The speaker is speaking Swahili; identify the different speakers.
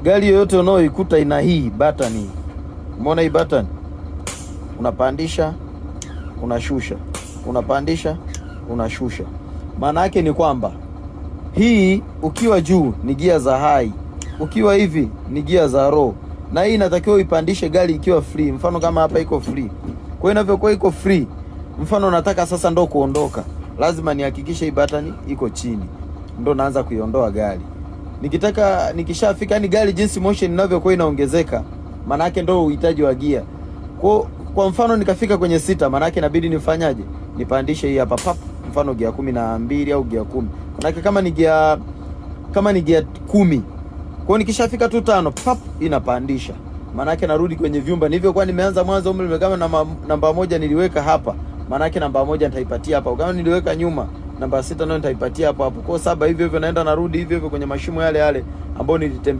Speaker 1: gari yoyote unaoikuta ina hii button hii. Umeona hii button? Unapandisha, unashusha. Unapandisha, unashusha. Maana yake ni kwamba hii ukiwa juu ni gia za high, ukiwa hivi ni gia za low. Na hii inatakiwa ipandishe gari ikiwa free. Mfano kama hapa iko free. Kwa hiyo inavyokuwa iko free, mfano nataka sasa ndo kuondoka, lazima nihakikishe hii button iko chini, ndo naanza kuiondoa gari. Nikishafika ni gari jinsi motion inavyokuwa inaongezeka, maana yake ndo uhitaji wa gia. Kwa mfano nikafika kwenye 6, maana yake inabidi nifanyaje? Nipandishe hii hapa pap, mfano gia 12 au gia 10. Maana yake kama ni gia 10. Kwa hiyo nikishafika tu 5 pap inapandisha. Maana yake narudi kwenye vyumba. Nilivyokuwa nimeanza mwanzo kama namba 1 niliweka hapa. Maana yake namba 1 nitaipatia hapa. Kama niliweka nyuma, namba 6 nayo nitaipatia hapo hapo. Kwa 7 hivyo hivyo naenda narudi hivyo hivyo kwenye mashimo yale yale ambayo nilitembea.